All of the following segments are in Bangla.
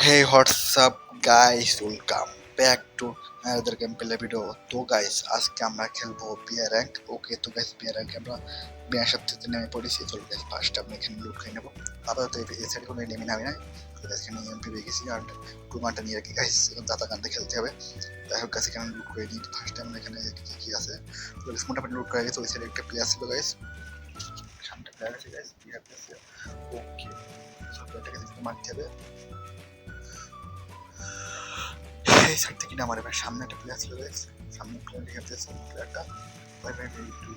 Hey, what's up, guys? Welcome back to another gameplay video. তো গাইস আজকে আমরা খেলবো বিয়ার র্যাঙ্ক। ওকে, তো গাইস বিয়ার র্যাঙ্ক আমরা বিয়ার সপ্তাহে নেমে পড়েছি। চলো গাইস ফার্স্ট আমরা এখানে লুট খেয়ে নেবো। আপাতত এই সাইড কোনো নেমে নামি নাই। তো গাইস এখানে এমপি পেয়ে গেছি আর টু মানটা নিয়ে রাখি গাইস। এখন দাতা কান্দে খেলতে হবে। যাই হোক গাইস এখানে লুট করে নিই। ফার্স্ট টাইম এখানে কি আছে? তো গাইস মোটামুটি লুট করে গেছে। ওই সাইডে একটা প্লেয়ার ছিল গাইস। সামনে প্লেয়ার আছে গাইস। বিয়ার প্লেয়ার। ওকে, সব প্লেয়ারটাকে মারতে হবে। এই সাইড থেকে না মারে ভাই, সামনে একটা প্লেয়ার ছিল গাইস। সামনে প্লেয়ার দেখতেছে প্লেয়ারটা ভাই ভাই ভাই একটু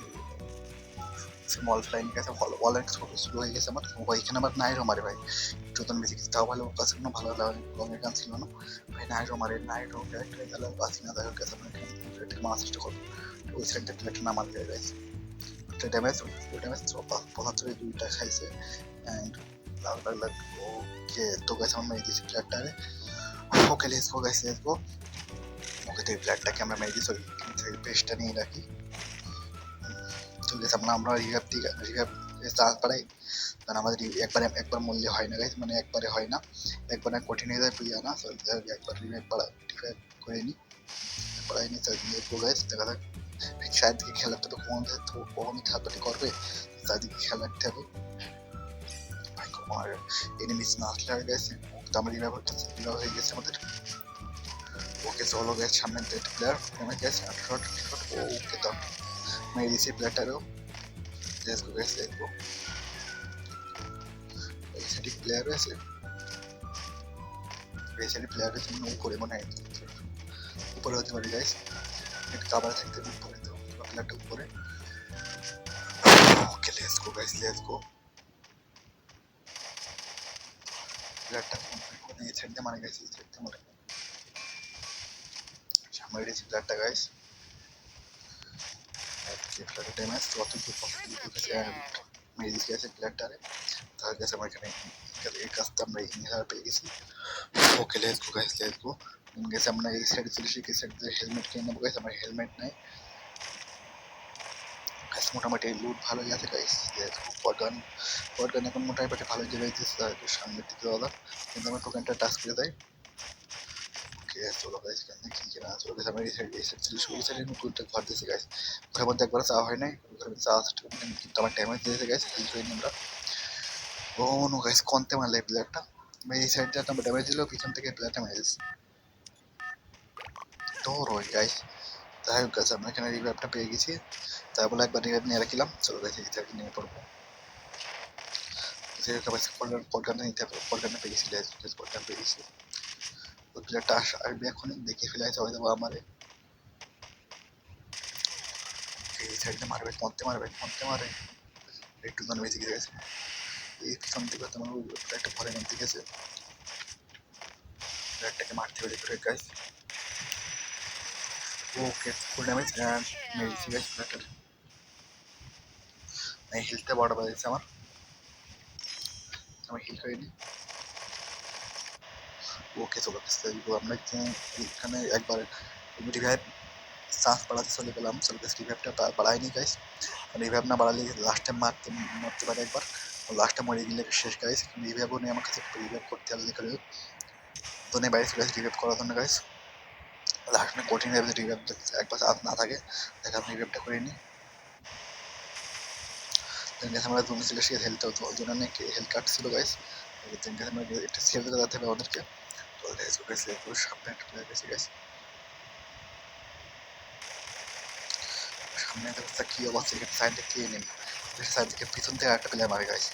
স্মল ফ্লাইং গেছে, ওয়ালেট ছোট স্লো হয়ে গেছে আমার। ভাই এখানে আমার নাইরো মারে ভাই, একটু তো বেশি কিছু তাও ভালো কাছে কোনো ভালো লঙের গান ছিল না ভাই। নাইরো মারে, নাইরো ক্যারেক্টার তাহলে বাঁচি না। তাই হোক গেছে আপনার এখানে মারার চেষ্টা করবো। ওই সাইডটা প্লেয়ারটা না মারবে গাইস। একটা ড্যামেজ, ওই ড্যামেজ 75 দুইটা খাইছে অ্যান্ড লাখ লাখ লাখ। ওকে, তো গাইস আমরা মেরে দিয়েছি প্লেয়ারটারে। Okay, let's go guys, let's go. Okay, তো এই ব্লাডটাকে আমরা মেরে দিয়েছি, ওই পেস্টটা নিয়ে রাখি। চলে গেছে আমরা রিভাইভ চান্স পাই, কারণ আমাদের একবার মূল্যে হয় না গাইস, মানে একবারে হয় না, একবার কঠিন হয়ে যায় প্রিয়া না। একবার রিভাইভ করে নিই, পড়াই নি তাই গাইস। দেখা যাক সাইড দিকে খেলাটা তো কখনই থাকতে করবে, চারদিকে খেলা রাখতে হবে ভাই। আমার এনিমিস না আসলে আর গাইস, তো আমার রিভাইভ হয়ে গেছে আমাদের। ওকে চলো গাইস, সামনে প্লেয়ার আমার গাইস শট। ওকে, তো মেরে দিয়েছি প্লেয়ারটারও। Let's go guys, let's go. এই সাইডে প্লেয়ার আছে, এই সাইডে প্লেয়ার আছে উপরে মনে হয়, উপরে হতে পারে গাইস। একটু কাভার থাকতে উপরে, তো প্লেয়ারটা উপরে। Okay, let's go guys, let's go. প্লেয়ারটা মানে এই সাইড দিয়ে মারা গেছে, এই সাইড দিয়ে মারা সামনে গেছি প্লেয়ারটা গাইস। প্লেয়ারটা ড্যামেজ অতটুকু মেরে দিয়েছি গেছে প্লেয়ারটারে। তার কাছে আমার এখানে এই কাজটা আমরা ইনহেলার পেয়ে গেছি। Okay, let's go guys, let's go. গেছে আমরা এই সাইডে চলে এসেছি, এই সাইডে হেলমেট কিনে নেবো গাইস। আমার হেলমেট নাই গাইস। মোটামুটি লুট ভালোই আছে গাইস। লেটস গো। পটগান এখন মোটামুটি ভালোই দেবে দিচ্ছে সামনের দিকে দাদা, কিন্তু আমার টোকেনটা টাচ করে দেয়। ওকে চলো গাইস, এখানে কি কিনা চলো গাইস। আমার এই সাইড ছিল, ওই সাইডে নতুনটা ঘর দিয়েছে গাইস। ঘরের মধ্যে একবার চাওয়া হয় নাই, ঘরের মধ্যে চাওয়া কিন্তু আমার ড্যামেজ দিয়েছে গাইস। হিল করে আমরা ও নো গাইস, কন্তে মারলে প্লেয়ারটা এই সাইডটা একটা ড্যামেজ দিল, পিছন থেকে প্লেয়ারটা মেরে দিচ্ছে। তো রই গাইস, যাই হোক গাছ আমরা এখানে রিভাইভটা পেয়ে গেছি। তাই বলে একবার রিভাইভ নিয়ে রাখলাম। চলো গাইস এই সাইডে নিয়ে পড়বো। যে পটগানটা নিতে হবে, পটগানটা পেয়ে গেছি গাইস, পটগান পেয়ে গেছি। ওই প্লেয়ারটা আসবে এখন, দেখে ফেলে হয়তো হয়তো আমারে এই সাইডে মারবে, মরতে মারবে, মরতে মারে। একটু জন বেঁচে গেছে এই পিছন থেকে, তোমার একটা ঘরের মধ্যে গেছে। প্লেয়ারটাকে মারতে হবে করে guys. Okay, full damage and মেরেছি গাইস প্লেয়ারটার। এই হিলটা বড় বাজেছে আমার, আমি হিল করিনি। ওকে চলো আমরা এখানে একবার রিভাইভ চান্স বাড়াতে চলে গেলাম। চলো গাইস রিভাইভটা বাড়াইনি গাইস, রিভাইভ না বাড়ালে লাস্ট টাইম মরতে পারে একবার। লাস্টে মরে গেলে শেষ গাইস। রিভাইভও নেই আমার কাছে, রিভাইভ করতে হবে যেখানে ধনে বাইরে গাইস, রিভাইভ করার জন্য গাইস। লাস্ট কঠিন রিভাইভ একবার চান্স না থাকে, দেখা আমি রিভাইভটা করে নিই। আমরা জোনে ছিল, সে হেলথ জোনে অনেক হেলথ কার্ড ছিল গাইস। আমরা একটা সেভ করে যেতে হবে ওদেরকে। তো গাইস গাইস সামনে একটা প্লেয়ার গেছে গাইস, সামনে একটা কি অবস্থা, এখানে সাইড থেকে নেই, সাইড থেকে পিছন থেকে একটা প্লেয়ার মারে গাইস।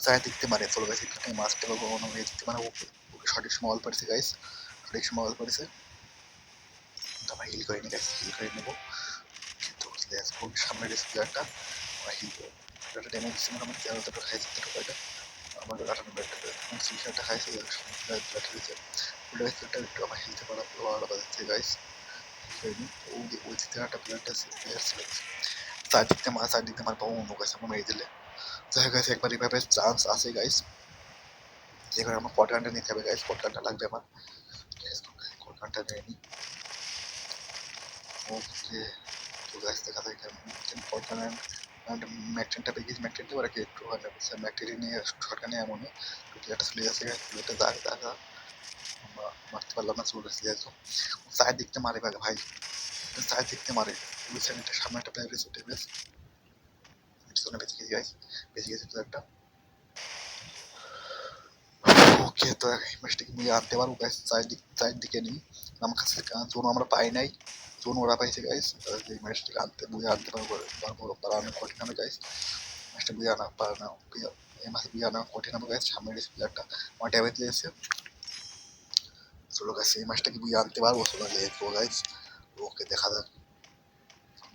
সাইড দেখতে মারে, চলো গাইস এখানে মাস্টার বা কোনো দেখতে মানে ওকে সঠিক সময় অল পড়েছে গাইস, সঠিক সময় অল পড়েছে। তো আমরা হিল করে নিই গাইস, হিল করে নেবো। কিন্তু খুব সামনে গেছে প্লেয়ারটা, আমরা হিল করবো। প্লেয়ারটা ড্যামেজ দিচ্ছে মোটামুটি 13টা খাইছে, 13 টাকা আমার 98 সিলটা খাইছে। প্লেয়ারটা দিচ্ছে প্লেয়ারটা একটু আমার হিলতে বাড়াবা দিচ্ছে গাইস। ওই দিক থেকে একটা প্লেয়ারটা প্লেয়ার ছিল, চারদিক দিয়ে আমার পাবো অন্য গাছ আমার মেরে দিলে। যাই গাইস একবার রিভাইভের চান্স আছে গাইস, যে করে আমার পটগানটা নিতে হবে গাইস, পটগানটা লাগবে আমার। পটগানটা নিয়ে নিই। ওকে, তো গাইস দেখা যায় পটগান ম্যাকটেনটা পেয়ে গেছি। ম্যাকটেনটা ওরা কি একটু ম্যাকটেন নিয়ে শটগান নিয়ে এমন প্লেয়ারটা চলে যাচ্ছে গাইস। প্লেয়ারটা দাগ দাগা আমরা মারতে পারলাম না, চলে গেছে যেহেতু চায়ের দিকতে মারে ভাই ভাই, চায়ের দিকতে মারে ওই সাইডে সামনে একটা প্লেয়ার রয়েছে, টেবিস পিছনে বেঁচে গেছি গাইস, বেঁচে গেছে প্লেয়ারটা। ওকে, তো এই ম্যাচটাকে নিয়ে আনতে পারবো গাইস, চায়ের দিকে নিই। আমার কাছে জোন আমরা পাই নাই, জোন ওরা পাইছে গাইস। এই ম্যাচটাকে বুঝে আনতে পারবো, পারানো কঠিন হবে গাইস। ম্যাচটা বুঝে আনা পারানো, এই ম্যাচে বুঝে আনা কঠিন হবে গাইস। সামনে রয়েছে প্লেয়ারটা, আমার ড্যামেজ দিয়েছে। চলো গাইস, এই ম্যাচটাকে বুঝে আনতে পারবো। চলো গাইস, ওকে দেখা যাক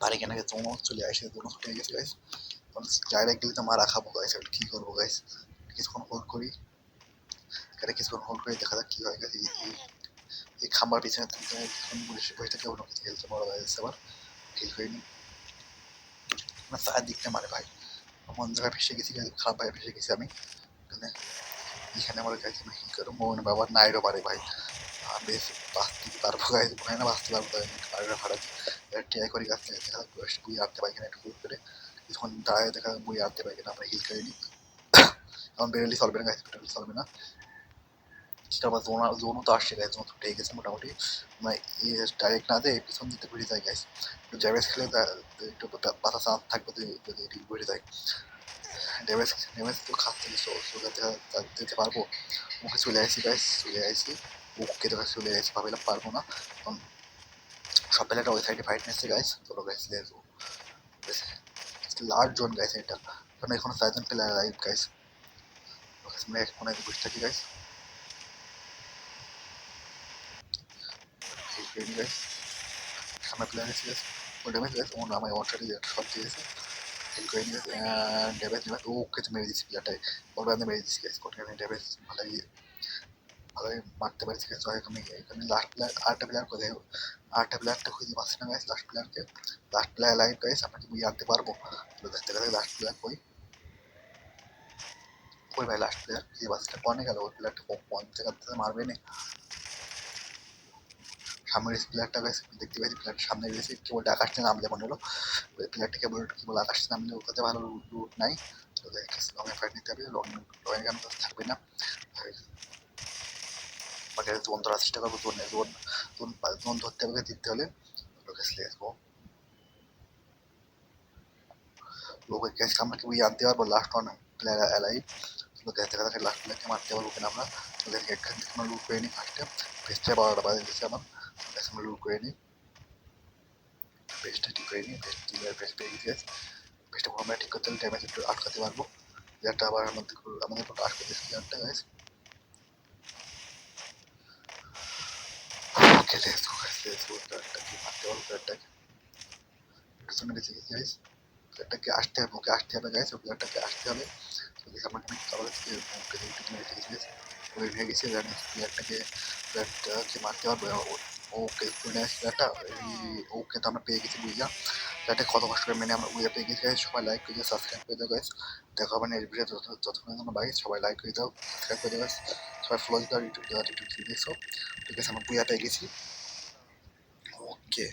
পারি কেন। জোনও চলে আসে, জোনও ছুটে গেছে গাইস। ডাইরেক্ট গেলে তো মারা খাবো গাইস, এখন কি করবো গাইস। কিছুক্ষণ হোল্ড করি, কিছুক্ষণ হোল্ড করে দেখা যাক কি হয় গাইস। এই খাম্বার পিছনে কিছুক্ষণ বসে থেকে অন্য কিছু খেলতে বড় হয়ে যাচ্ছে আবার, ফিল করিনি না, চার দিকটা মারে ভাই। মন জায়গায় ফেসে গেছি, খারাপ ভাবে ফেসে গেছি আমি এখানে। এখানে আমার গাইছে আমি কি করবো, মন বাবার নাইরও পারে ভাই। বেশ বাঁচতে পারবো গাইস, মনে হয় না বাঁচতে পারবো, তাই নাইরও ভাড়া ট্রাই করি গাছ থেকে দেখা বই আনতে পারি কিনা, একটু করে কিছুক্ষণ দাঁড়ায় দেখা বই আনতে পারি কিনা। আমরা হিল করিনি, এখন বেরোলি চলবে না গাইস, বেরোলি চলবে না। তারপর জোনও তো আসছে গাইস, জোন তো পেয়ে গেছে মোটামুটি। মানে ডাইরেক্ট না দেয় পিছন দিতে ঘুরে যায় গাইস, একটু ড্যামেজ খেলে একটু বাঁচা চান্স থাকবে যদি এটি ঘুরে যায়। ড্যামেজ তো খাচ্ছে, দিতে পারবো। ওকে চলে আসি গাইস, চলে আসি। ওকে তো চলে আসি, ভাবিলাম পারবো না, কারণ সব প্লেয়ারটা ওই সাইডে ফাইট নিচ্ছে গাইস। চলো গাইস, লার্জ জোন গাইস এটা, কারণ এখনো 4জন প্লেয়ার লাইভ গাইস। আমরা এক কোনায় বসে থাকি গাইস, গাইস সামনে প্লেয়ার এসে গেছে। ও ড্যামেজ গাইস, ও না আমায় ওয়ান শটে শট দিয়েছে, হিল করে নিয়ে গেছে। ড্যামেজ ওকে তো মেরে দিচ্ছি প্লেয়ারটাই, ওর বান্ধে মেরে দিচ্ছি গাইস। কোটি আমি ড্যামেজ ভালোই মারতে পারছি গাইস। আমি এখানে লাস্ট প্লেয়ার, আরেকটা প্লেয়ার কোথায়, আরেকটা প্লেয়ারটা খুঁজে পাচ্ছি না গাইস। লাস্ট প্লেয়ারকে, লাস্ট প্লেয়ার লাইভ গাইস, আপনাকে বুঝে আনতে পারবো। দেখতে গেলে লাস্ট প্লেয়ার কই, কই ভাই লাস্ট প্লেয়ার খুঁজে পাচ্ছি না, কনে গেল ওই প্লেয়ারটা, কোন জায়গাতে মারবে না। সামনের প্লেয়ারটা গাইস দেখতে পাচ্ছি, প্লেয়ারটা সামনে গেছে, কেবল আকাশটা নামলে মনে হলো ওই প্লেয়ারটা কেবল আকাশটা নামলে, ওখানে ভালো লুট নাই। তো লং এ ফাইট নিতে হবে, লং এ গান থাকবে না। বাকি জোন ধরার চেষ্টা করবো, জোন ধরতে হবে জিততে হলে। ওকে গ্যাস আমাকে বুঝে আনতে পারবো, last one player alive. Gas দেখা যাচ্ছে লাস্ট প্লেয়ারকে মারতে পারবো কিনা আমরা। ওদেরকে এখান থেকে আমরা লুট করে নিই ফার্স্টে, ফেসটা 12টা বাজে দিচ্ছে আমার। গ্যাস আমরা লুট করে নিই, ফেসটা ঠিক করে নিই, ফেস পেয়ে গেছি। ফেসটা আমরা ঠিক করতে হলে ড্যামেজ একটু আটকাতে পারবো, প্লেয়ারটা আবার আমাদের একটু আটকে দিচ্ছে প্লেয়ারটা guys. Okay let's go guys, let's go. প্লেয়ারটাকে মারতে পারবো, প্লেয়ারটাকে পিছনে বেঁচে গেছি গাইস। প্লেয়ারটাকে আসতে হবে, ওকে আসতে হবে গাইস, প্লেয়ারটাকে আসতে হবে। আমাকে সবার থেকে ওকে মেরে ফেলেছে, ওই ভেঙে গেছে। প্লেয়ারটাকে মারতে পারবো। ওকে প্লেয়ারটা, ওকে তো আমরা পেয়ে গেছি বুঝলাম। প্লেয়ারটা কত কষ্ট করে মেনে আমরা বুঝে পেয়ে গেছি গাইস। সবাই লাইক করে দাও, সাবস্ক্রাইব করে দাও গাইস। দেখা হবে না এই ভিডিও যতক্ষণ তোমরা বাইস, সবাই লাইক করে দাও, সাবস্ক্রাইব করে দাও গাইস। সবাই ফলো দিতে হবে, ইউটিউব দেখছো। ঠিক আছে, আমরা বুঝা পেয়ে গেছি। ওকে,